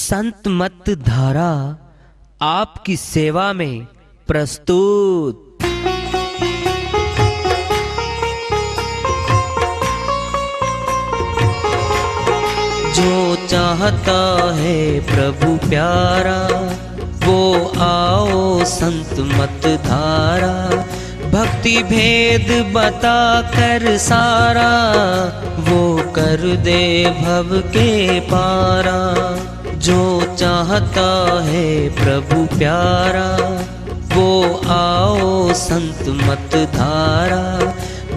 संत मत धारा आपकी सेवा में प्रस्तुत। जो चाहता है प्रभु प्यारा वो आओ संत मत धारा। भक्ति भेद बता कर सारा वो कर दे भव के पारा। जो चाहता है प्रभु प्यारा वो आओ संत मत धारा।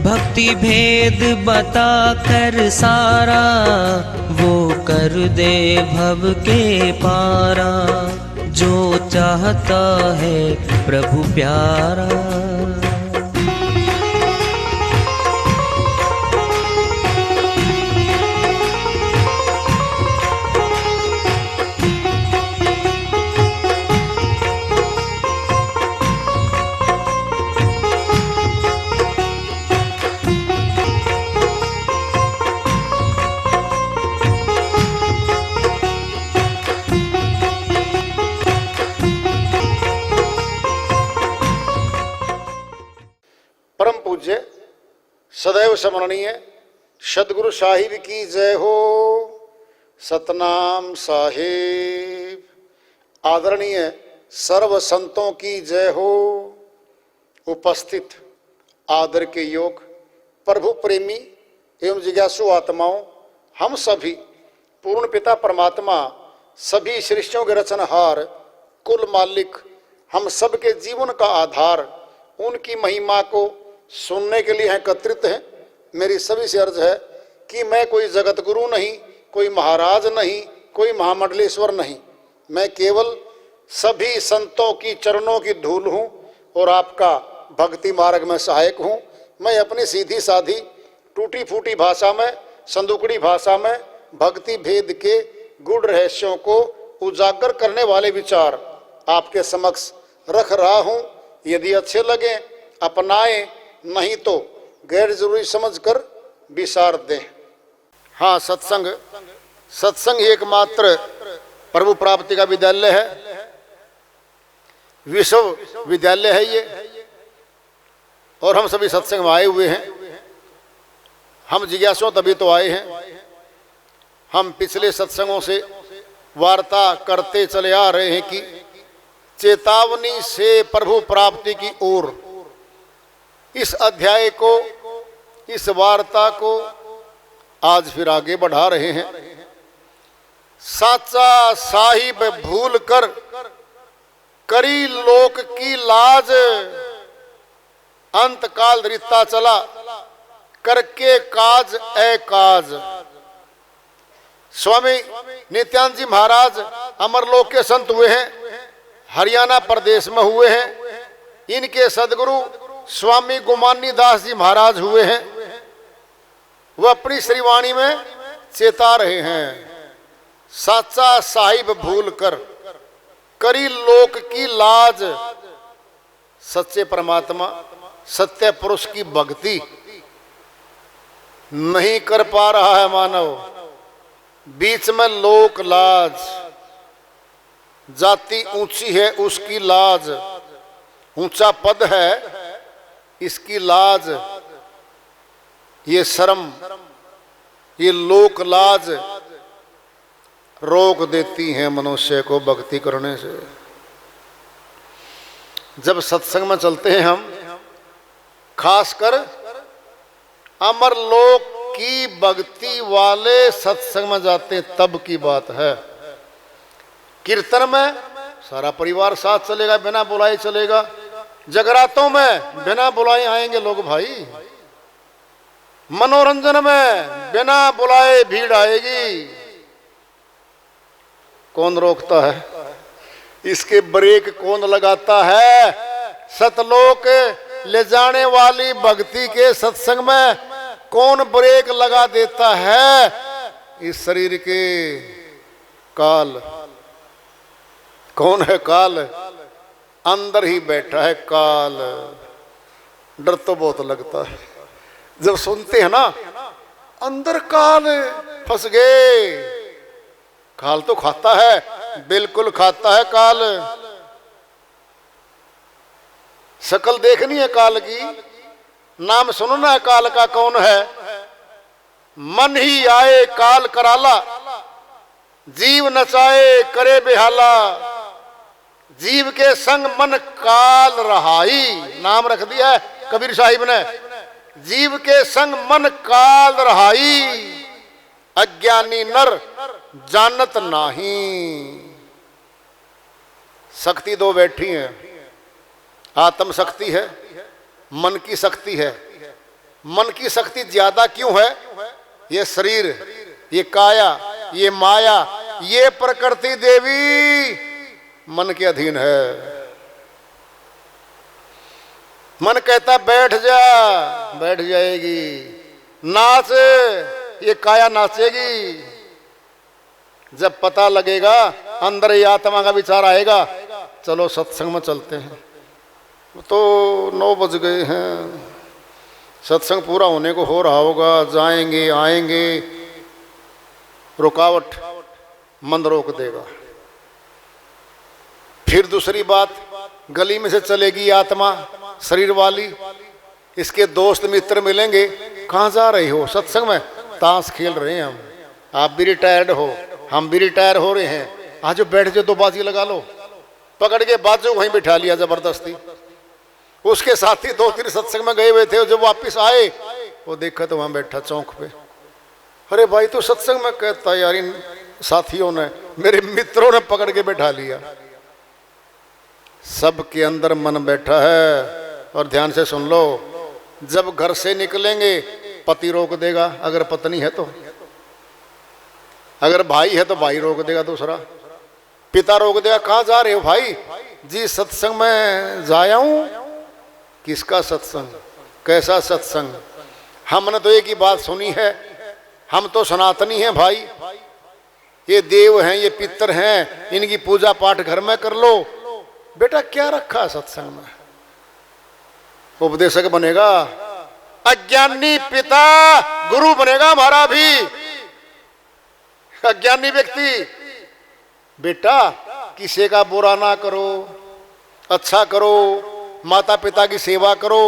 भक्ति भेद बता कर सारा वो कर दे भव के पारा। जो चाहता है प्रभु प्यारा। परम पूज्य सदैव स्मरणीय सदगुरु साहिब की जय हो। सतनाम साहिब। आदरणीय सर्व संतों की जय हो। उपस्थित आदर के योग प्रभु प्रेमी एवं जिज्ञासु आत्माओं, हम सभी पूर्ण पिता परमात्मा सभी सृष्टियों के रचनहार कुल मालिक हम सबके जीवन का आधार उनकी महिमा को सुनने के लिए एकत्रित हैं। मेरी सभी से अर्ज है कि मैं कोई जगत गुरु नहीं, कोई महाराज नहीं, कोई महामंडलेश्वर नहीं। मैं केवल सभी संतों की चरणों की धूल हूँ और आपका भक्ति मार्ग में सहायक हूँ। मैं अपनी सीधी साधी टूटी फूटी भाषा में, संदुकड़ी भाषा में भक्ति भेद के गूढ़ रहस्यों को उजागर करने वाले विचार आपके समक्ष रख रहा हूँ। यदि अच्छे लगे अपनाएं, नहीं तो गैर जरूरी समझकर विसार दें। हाँ, सत्संग ही एकमात्र प्रभु प्राप्ति का विद्यालय है, विश्व विद्यालय है ये। और हम सभी सत्संग में आए हुए हैं। हम जिज्ञासुओं तभी तो आए हैं। हम पिछले सत्संगों से वार्ता करते चले आ रहे हैं कि चेतावनी से प्रभु प्राप्ति की ओर। इस अध्याय को, इस वार्ता को आज फिर आगे बढ़ा रहे हैं। साचा साहिब भूल कर करी लोक की लाज। अंत काल रिता चला करके काज ए काज। स्वामी नित्यानंद जी महाराज अमरलोक के संत हुए हैं, हरियाणा प्रदेश में हुए हैं। इनके सदगुरु स्वामी गुमानी दास जी महाराज हुए हैं। वह अपनी श्रीवाणी में चेता रहे हैं, साचा साहिब भूल कर करी लोक की लाज। सच्चे परमात्मा सत्य पुरुष की भक्ति नहीं कर पा रहा है मानव। बीच में लोक लाज। जाति ऊंची है उसकी लाज, ऊंचा पद है इसकी लाज। ये शर्म, ये लोक लाज रोक देती हैं मनुष्य को भक्ति करने से। जब सत्संग में चलते हैं हम, खासकर अमर लोक की भक्ति वाले सत्संग में जाते हैं तब की बात है। कीर्तन में सारा परिवार साथ चलेगा, बिना बुलाए चलेगा। जगरातों में बिना बुलाए आएंगे लोग भाई। मनोरंजन में बिना बुलाए भीड़ आएगी। कौन रोकता है? इसके ब्रेक कौन लगाता है? सतलोक ले जाने वाली भक्ति के सत्संग में कौन ब्रेक लगा देता है? इस शरीर के काल। कौन है काल? अंदर ही बैठा है काल। डर तो बहुत लगता है जब सुनते हैं ना, अंदर काल फंस गए। काल तो खाता है बिल्कुल खाता है काल। शकल देखनी है काल की, नाम सुनना है काल का कौन है। मन ही आए काल कराला, जीव नचाए करे बेहाला। जीव के संग मन काल रहाई, नाम रख दिया है कबीर साहिब ने। जीव के संग मन काल रहाई, अज्ञानी नर जानत नाही। शक्ति दो बैठी हैं, आत्म शक्ति है, मन की शक्ति है। मन की शक्ति ज्यादा क्यों है? ये शरीर, ये काया, ये माया, ये प्रकृति देवी मन के अधीन है। मन कहता बैठ जा, बैठ जाएगी। नाच, ये काया नाचेगी। जब पता लगेगा अंदर ये आत्मा का विचार आएगा, चलो सत्संग में चलते हैं। तो 9 बज गए हैं, सत्संग पूरा होने को हो रहा होगा, जाएंगे आएंगे। रुकावट मन रोक देगा। फिर दूसरी बात, गली में से चलेगी आत्मा शरीर वाली, इसके दोस्त मित्र मिलेंगे। कहाँ जा रहे हो? सत्संग में। ताश खेल रहे हैं हम, आप भी रिटायर्ड हो, हम भी रिटायर हो रहे हैं। आज बैठ जाओ, 2 बाजी लगा लो। पकड़ के बाजू वहीं बिठा लिया जबरदस्ती। उसके साथी 2-3 सत्संग में गए हुए थे, जब वापिस आए वो देखा तो वहां बैठा चौक पे। अरे भाई तू सत्संग में? कहता यार इन साथियों ने, मेरे मित्रों ने पकड़ के बैठा लिया। सबके अंदर मन बैठा है। और ध्यान से सुन लो, जब घर से निकलेंगे पति रोक देगा, अगर पत्नी है तो। अगर भाई है तो भाई रोक देगा, दूसरा पिता रोक देगा। कहाँ जा रहे हो भाई? जी सत्संग में जाया हूं। किसका सत्संग? कैसा सत्संग? हमने तो एक ही बात सुनी है, हम तो सनातनी हैं भाई। ये देव हैं, ये पितर हैं, इनकी पूजा पाठ घर में कर लो। बेटा क्या रखा सत्संग में? उपदेशक बनेगा, अज्ञानी पिता गुरु बनेगा हमारा भी। अज्ञानी व्यक्ति, बेटा किसी का बुरा ना करो, अच्छा करो, माता पिता की सेवा करो,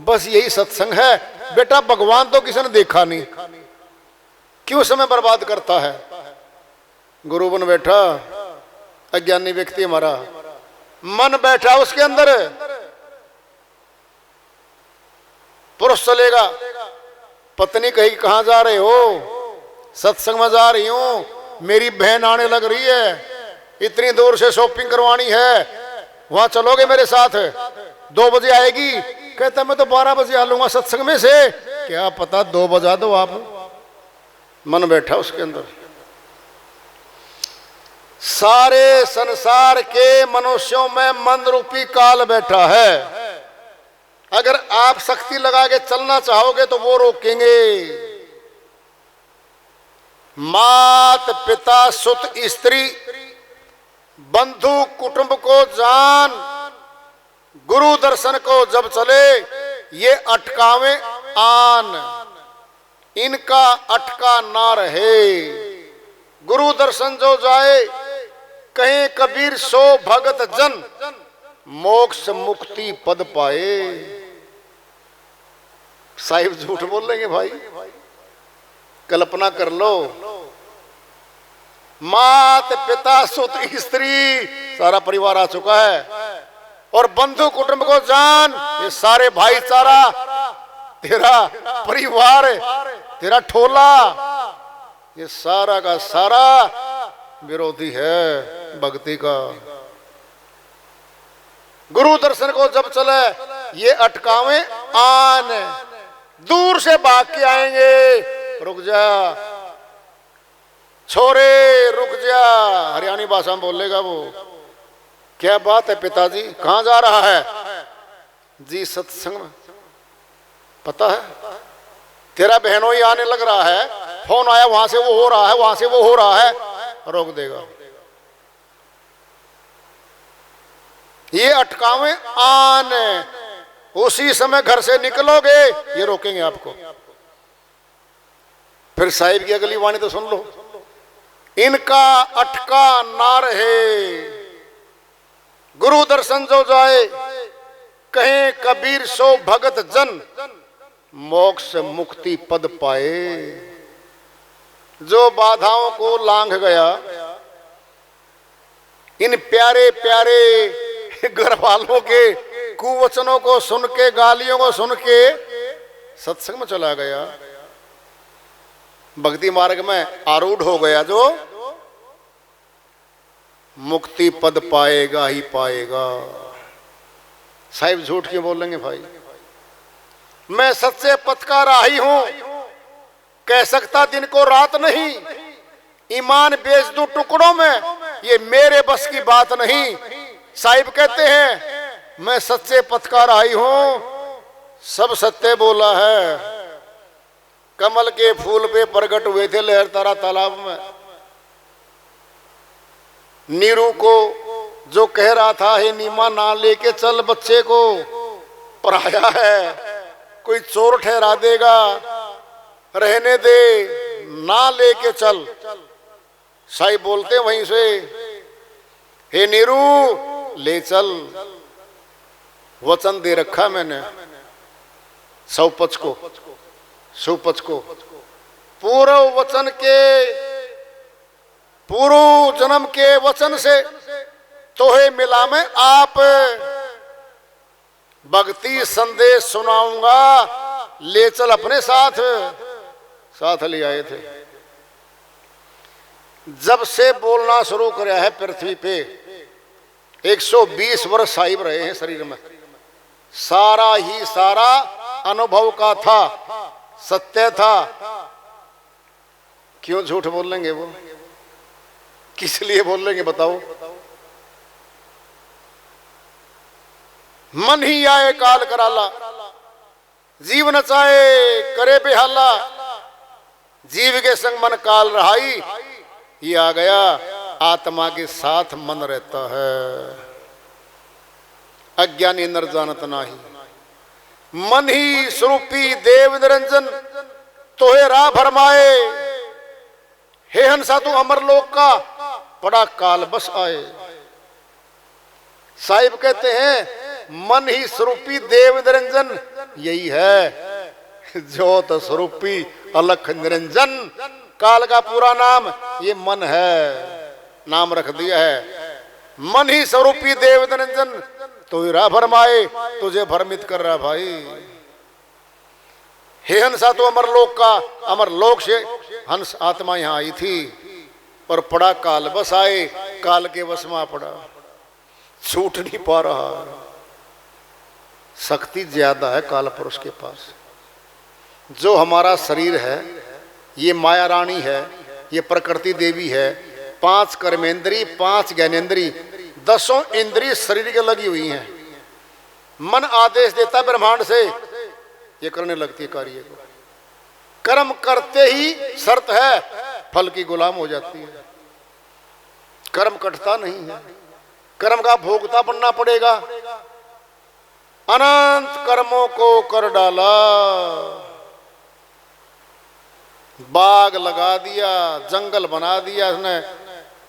बस यही सत्संग है। बेटा भगवान तो किसी ने देखा नहीं, क्यों समय बर्बाद करता है? गुरु बन बैठा अज्ञानी व्यक्ति हमारा, मन बैठा उसके अंदर। पुरुष चलेगा, पत्नी कहेगी कहाँ जा रहे हो? सत्संग में जा रही हूं, मेरी बहन आने लग रही है, इतनी दूर से शॉपिंग करवानी है, वहां चलोगे मेरे साथ? 2 बजे आएगी। कहता मैं तो 12 बजे आ लूंगा सत्संग में से। क्या पता 2 बजा दो आप। मन बैठा उसके अंदर। सारे संसार के मनुष्यों में मन रूपी काल बैठा है। अगर आप शक्ति लगा के चलना चाहोगे तो वो रोकेंगे। मात पिता सुत स्त्री बंधु कुटुंब को जान, गुरु दर्शन को जब चले ये अटकावे आन, इनका अटका ना रहे। गुरु दर्शन जो जाए, कहीं कबीर सो भगत जन, मोक्ष मुक्ति पद पाए। साहिब झूठ बोल लेंगे भाई? कल्पना कर लो, मात पिता सुत स्त्री सारा परिवार आ चुका है, और बंधु कुटुंब को जान, ये सारे भाईचारा, तेरा परिवार, तेरा ठोला, ये सारा का सारा विरोधी है भक्ति का। गुरु दर्शन को जब चले ये अटकावे आन, दूर से भाग के आएंगे। रुक जा छोरे, रुक जा, हरियाणी भाषा में बोलेगा वो। क्या बात है पिताजी, कहाँ जा रहा है? जी सत्संग में। पता है तेरा बहनों ही आने लग रहा है, फोन आया, वहां से वो हो रहा है, वहां से वो हो रहा है। रोक देगा। ये अटकावे आन, उसी समय घर से निकलोगे ये रोकेंगे आपको। फिर साहिब की अगली वाणी तो सुन लो, इनका अटका ना रहे। गुरु दर्शन जो जाए, कहे कबीर सो भगत जन, मोक्ष मुक्ति पद पाए। जो बाधाओं को लांघ गया, इन प्यारे प्यारे घर वालों के कुवचनों को सुन के, गालियों को सुन के सत्संग में चला गया, भक्ति मार्ग में आरूढ़ हो गया, जो मुक्ति पद पाएगा ही पाएगा। साहिब झूठ क्यों बोलेंगे भाई? मैं सच्चे पथ का राही हूं, कह सकता दिन को रात नहीं, ईमान बेच दूं टुकड़ों में, ये मेरे बस की बात नहीं। साहिब कहते हैं मैं सच्चे पथ का राही हूं, सब सत्य बोला है। कमल के फूल पे प्रकट हुए थे लहर तारा तालाब में। नीरू को जो कह रहा था हे नीमा ना लेके चल बच्चे को, पराया है, कोई चोर ठहरा देगा, रहने दे, ना लेके चल। साईं बोलते वहीं से, हे नीरू ले चल, वचन दे रखा मैंने सौपच को, सुपच को, पूर्व वचन के, पूर्व जन्म के वचन से तोहे मिला मैं आप, भक्ति संदेश सुनाऊंगा, ले चल अपने साथ। साथ ले आए थे। जब से बोलना शुरू किया है पृथ्वी पे, 120 वर्ष साहिब रहे हैं शरीर में, सारा ही सारा अनुभव का था, सत्य था। क्यों झूठ बोलेंगे वो? किस लिए बोलेंगे बताओ? मन ही आए काल कराला, जीव नचाए करे बेहाला, जीव के संग मन काल रहाई, ये आ गया, आत्मा के साथ मन रहता है। अज्ञानी नर जानत नाही, मन ही स्वरूपी देव निरंजन, तोहे राह भरमाए। हे हंसा तू अमर लोक का, बड़ा काल बस आए। साहिब कहते हैं मन ही स्वरूपी देव निरंजन, यही है ज्योत स्वरूपी अलख निरंजन। काल का पूरा नाम ये मन है, नाम रख दिया है। मन ही स्वरूपी देव निरंजन, तो राह भरमाए, तुझे भ्रमित कर रहा भाई। हे हंसा तो अमर लोक का, अमर लोक से हंस आत्मा यहां आई थी, पर पड़ा काल बस आए, काल के वश में पड़ा, छूट नहीं पा रहा। शक्ति ज्यादा है काल पुरुष के पास। जो हमारा शरीर है ये माया रानी है, ये प्रकृति देवी है। 5 कर्मेंद्री, 5 ज्ञानेंद्री, 10 इंद्री शरीर के लगी हुई हैं। मन आदेश देता है ब्रह्मांड से, ये करने लगती है कार्य को। कर्म करते ही शर्त है, फल की गुलाम हो जाती है। कर्म कटता नहीं है, कर्म का भोगता बनना पड़ेगा। अनंत कर्मों को कर डाला, बाग लगा दिया, जंगल बना दिया, उसने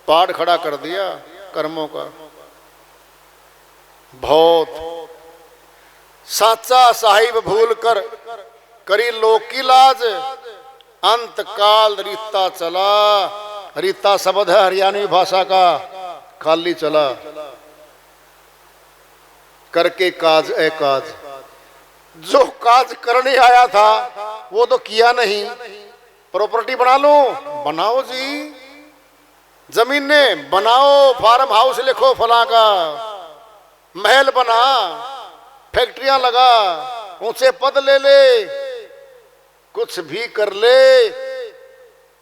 पहाड़ खड़ा कर दिया कर्मों का। बहुत साचा साहिब भूल कर करी लोक की लाज, अंत काल रीता चला। रीता शब्द है हरियाणवी भाषा का, खाली चला करके काज ए काज। जो काज करने आया था वो तो किया नहीं। प्रॉपर्टी बना लो, बनाओ जी, जमीने बनाओ, फार्म हाउस लिखो फला का, महल बना, फैक्ट्रियां लगा, ऊंचे पद ले ले, कुछ भी कर ले,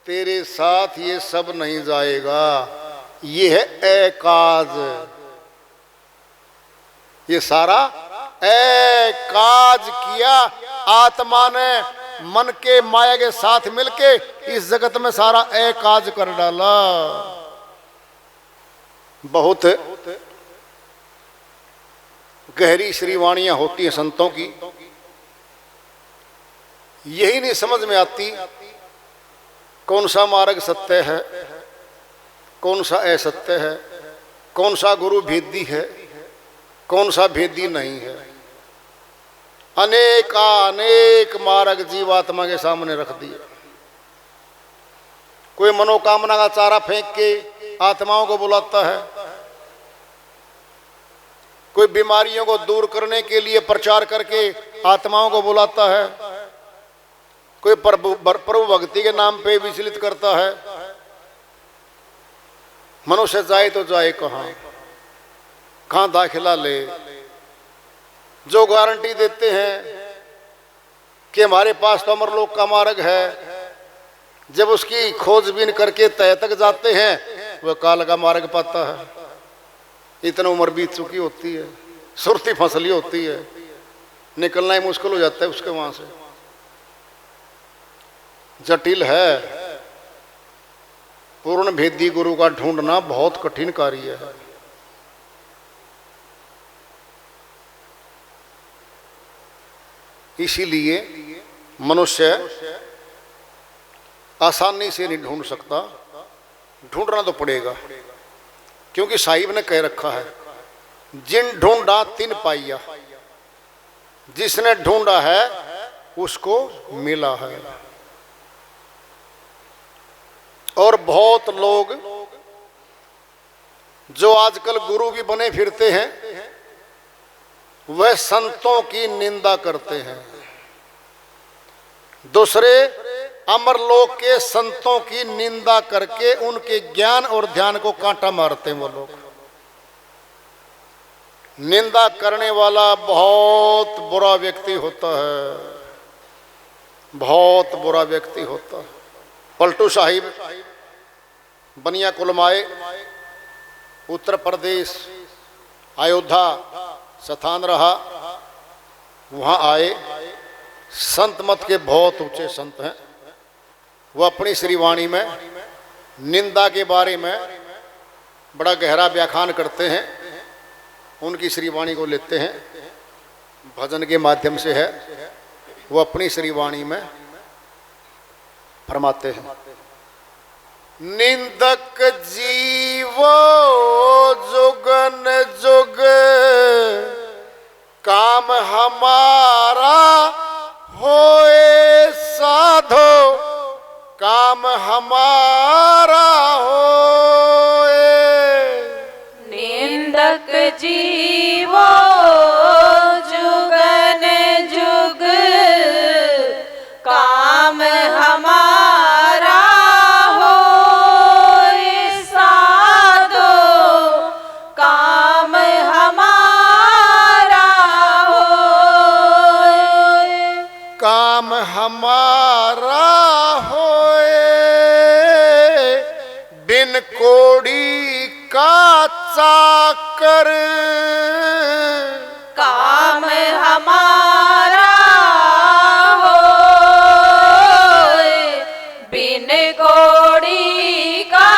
तेरे साथ ये सब नहीं जाएगा। ये है एकाज, ये सारा एकाज किया आत्मा ने मन के माया के साथ मिलके इस जगत में सारा एकाज कर डाला। बहुत गहरी श्रीवाणियां होती हैं संतों की, यही नहीं समझ में आती कौन सा मार्ग सत्य है, कौन सा असत्य है, कौन सा गुरु भेदी है, कौन सा भेदी नहीं है। अनेक मार्ग जीवात्मा के सामने रख दिए। कोई मनोकामना का चारा फेंक के आत्माओं को बुलाता है, कोई बीमारियों को दूर करने के लिए प्रचार करके आत्माओं को बुलाता है, कोई प्रभु भक्ति के नाम पे विचलित करता है। मनुष्य जाए तो जाए कहाँ दाखिला ले। जो गारंटी देते हैं कि हमारे पास तो अमरलोक का मार्ग है, जब उसकी खोजबीन करके तय तक जाते हैं वह काल का मार्ग पाता है। इतनी उम्र बीत चुकी होती है, सुरती फसली होती है, निकलना ही मुश्किल हो जाता है उसके वहां से। जटिल है, पूर्ण भेदी गुरु का ढूंढना बहुत कठिन कार्य है। इसीलिए मनुष्य आसानी से नहीं ढूंढ सकता, ढूंढना तो पड़ेगा, क्योंकि साहिब ने कह रखा है, जिन ढूंढा तिन पाइया। जिसने ढूंढा है उसको मिला है। और बहुत लोग जो आजकल गुरु भी बने फिरते हैं, वह संतों की निंदा करते हैं। दूसरे अमरलोक के संतों की निंदा करके उनके ज्ञान और ध्यान को कांटा मारते हैं। वो लोग, निंदा करने वाला बहुत बुरा व्यक्ति होता है, बहुत बुरा व्यक्ति होता है। पलटू साहिब बनिया कुलमाए, उत्तर प्रदेश अयोध्या स्थान रहा, वहाँ आए। संत मत के बहुत ऊंचे संत हैं। वह अपनी श्रीवाणी में निंदा के बारे में बड़ा गहरा व्याख्यान करते हैं। उनकी श्रीवाणी को लेते हैं, भजन के माध्यम से है। वो अपनी श्रीवाणी में फरमाते हैं, निंदक जीवो जुगन जुग काम हमारा होए साधो, काम हमारा होए। निंदक जीवो जुगन जुग काम हमारा होए साधो, काम हमारा होए। काम हमारा होए, बिन कोड़ी का चाकर। काम हमारा बिन कोड़ी का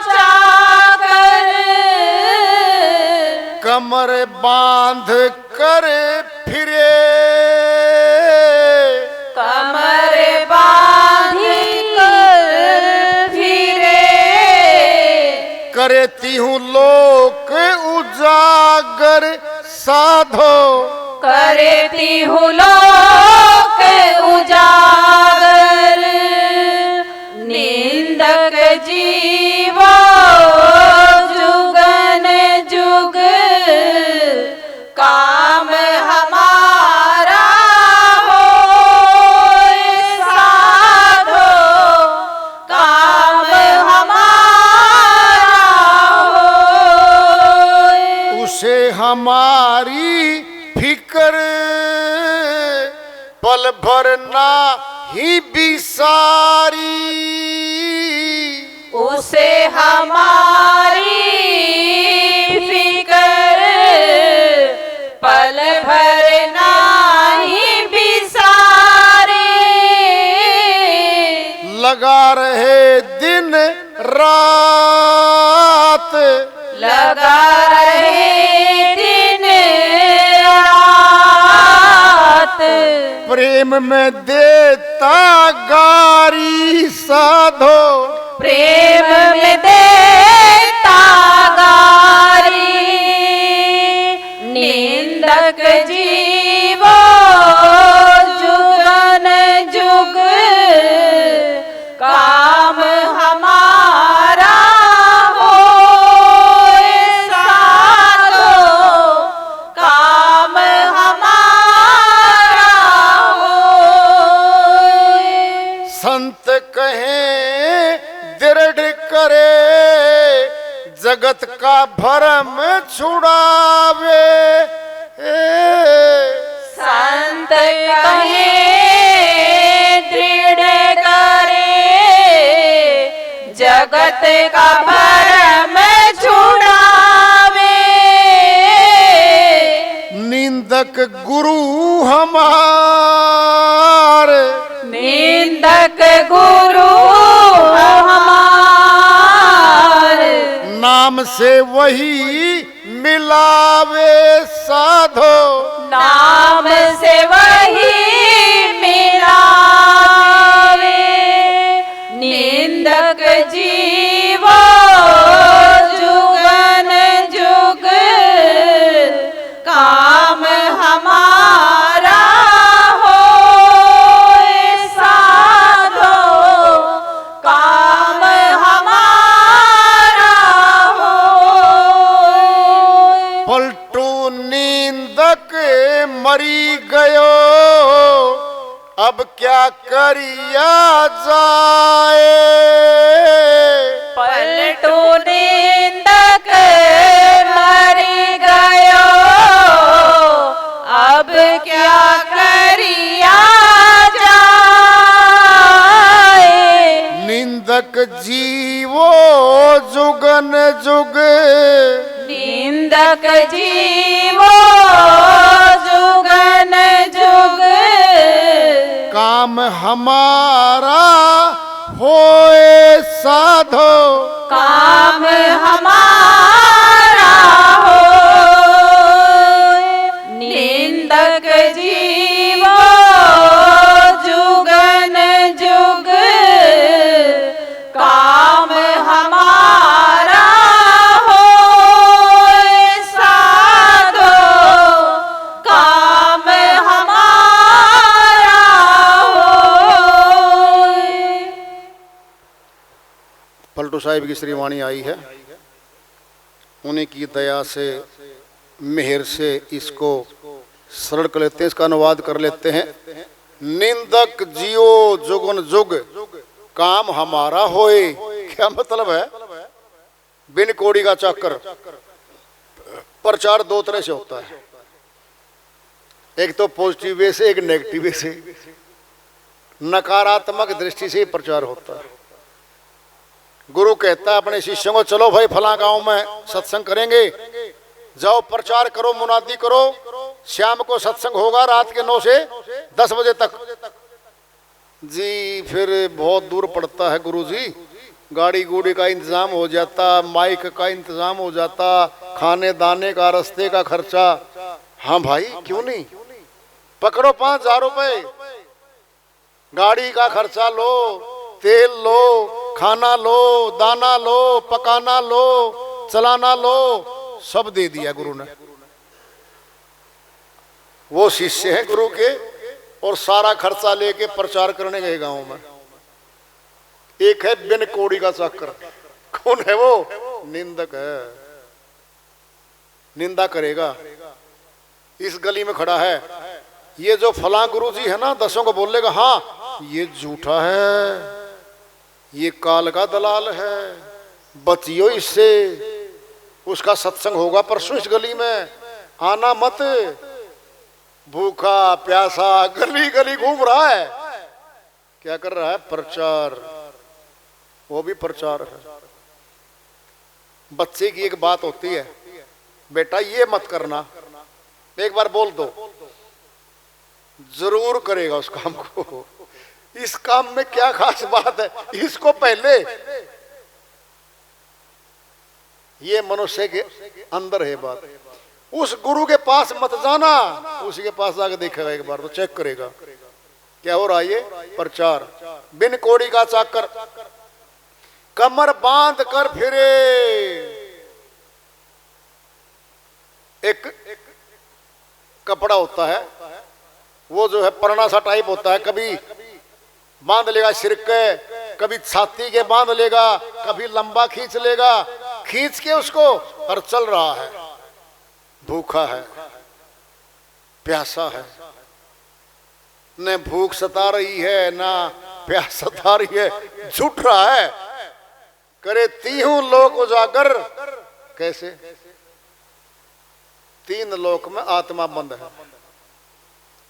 चाकर। कमर बांध कर फिरे, कमर बांधी कर फिरे। करती हूँ लोक उजागर साधो, करती हूँ लोक उजागर। निंदक जीवो जुगन जुग काम हमारा होए साधो, काम हमारा होए। उसे हमारी फिकर पल भर ना ही बिसारी। उसे हमारी फिकर पल भर नाही बिसारी। लगा रहे दिन रात, लगा रहे दिन रात। प्रेम में देता गारी साधो, प्रेम में दे काम हमारा हो साधो, काम हमारा हो। संत कहें दृढ़ करे, जगत का भरम छुड़ावे। संत कहे दृढ़ करे, जगत का भरम छुड़ावे। निंदक गुरु हमार, निंदक गुरु हमार, नाम से वही मिलावे साधो। नाम से वही मिलावे। निंदक जीवो जुगन जुग, काम हमारा हो साधो, काम हमारा हो। पलटू निंदक मरी गयो, अब क्या करिया जाए। पलटू निंदक मरी गयो, अब क्या करिया जाए। निंदक जीवो जुगन जुग, निंदक जीवो जुगन जुग, काम हमारा होए साधो। काम हमारा हो। निंदक जीवो जुगन जुग, काम हमारा हो साधो, काम हमारा हो। पलटू साहिब की श्रीवाणी आई है, उन्हीं की दया से मेहर से इसको सरल कर लेते हैं, इसका अनुवाद कर लेते हैं। निंदक जियो जुगन जुग, काम हमारा होए। क्या मतलब है? बिन कोड़ी का चक्कर। प्रचार दो तरह से होता है, एक तो पॉजिटिव वे से, एक नेगेटिव वे से। नकारात्मक दृष्टि से प्रचार होता है। गुरु कहता है अपने शिष्यों को, चलो भाई फला गांव में सत्संग करेंगे, जाओ प्रचार करो, मुनादी करो, शाम को सत्संग होगा रात के 9 से 10 बजे तक। जी फिर बहुत दूर पड़ता है गुरु जी, गाड़ी गुड़ी का इंतजाम हो जाता, माइक का इंतजाम हो जाता, खाने दाने का, रास्ते का खर्चा। हाँ भाई क्यों नहीं, पकड़ो 5,000 रुपए, गाड़ी का खर्चा लो, तेल लो, खाना लो, दाना लो, पकाना लो, चलाना लो, सब दे दिया गुरु ने। वो शिष्य हैं गुरु के और सारा खर्चा लेके प्रचार करने गए गांव में। एक है बिन कोड़ी का चक्कर। कौन है वो? निंदक है, निंदा करेगा। इस गली में खड़ा है, ये जो फला गुरु जी है ना, 10 को बोलेगा हाँ ये झूठा है, ये काल का दलाल है, बचियो इससे, उसका सत्संग होगा परसों इस गली में, आना मत। भूखा प्यासा गली गली घूम रहा है, क्या कर रहा है? प्रचार। वो भी प्रचार है। बच्चे की एक बात होती है, बेटा ये मत करना, एक बार बोल दो, जरूर करेगा उस काम को। इस काम में क्या खास बात है, इसको पहले। ये मनुष्य के अंदर है बात। उस गुरु के पास मत जाना, उसी के पास जाकर देखेगा एक बार तो चेक करेगा क्या हो रहा है। ये प्रचार। बिन कोड़ी का चाकर, कमर बांध कर फिरे। एक कपड़ा होता है, वो जो है परना सा टाइप होता है, कभी बांध लेगा सिर के, कभी छाती के बांध लेगा, कभी लंबा खींच लेगा, खींच के उसको, और चल रहा है, भूखा है, प्यासा है, न भूख सता रही है ना प्यास सता रही है, झूठ रहा है। करे तीहूं लोक उजागर, कैसे? 3 लोक में आत्मा बंद है,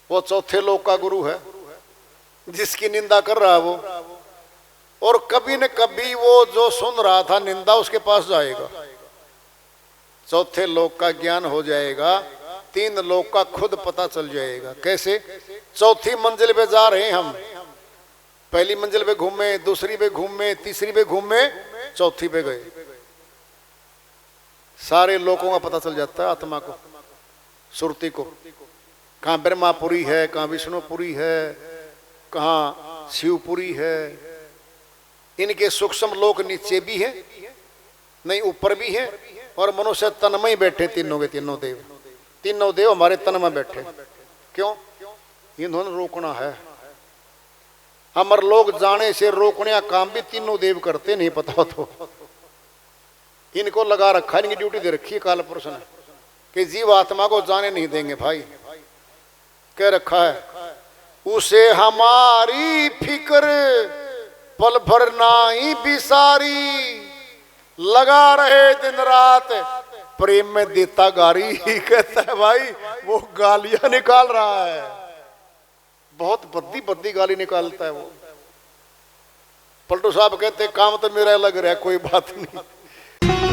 वो चौथे लोक का गुरु है जिसकी निंदा कर रहा है वो, और कभी न कभी वो जो सुन रहा था निंदा उसके पास जाएगा, चौथे लोक का ज्ञान हो जाएगा, 3 लोक का खुद पता चल जाएगा। कैसे? चौथी मंजिल पे जा रहे हैं हम, पहली मंजिल पे घूमे, दूसरी पे घूमे, तीसरी पे घूमे, चौथी पे गए, सारे लोकों का पता चल जाता है आत्मा को, सुरती को, कहाँ ब्रह्मापुरी है, कहाँ विष्णुपुरी है, कहाँ शिवपुरी है। इनके सूक्ष्म लोक नीचे भी है, नहीं ऊपर भी है, और मनुष्य तन में ही बैठे, तीनों के तीनों देव, तीनों देव हमारे तन में बैठे। क्यों? इन्होंने रोकना है। हमारे लोग जाने से रोकने का काम भी तीनों देव करते, नहीं पता हो तो। इनको लगा रखा, इनकी ड्यूटी दे रखी है काल पुरुष ने कि जीव आत्मा को जाने नहीं देंगे भाई। कह रखा है, उसे हमारी फिक्र पल भर नाई बिसारी, लगा रहे दिन रात प्रेम में देता गारी। कहता है भाई वो गालियां निकाल रहा है, बहुत बद्दी बद्दी गाली निकालता है वो। पलटू साहब कहते काम तो मेरा लग रहा है, कोई बात नहीं।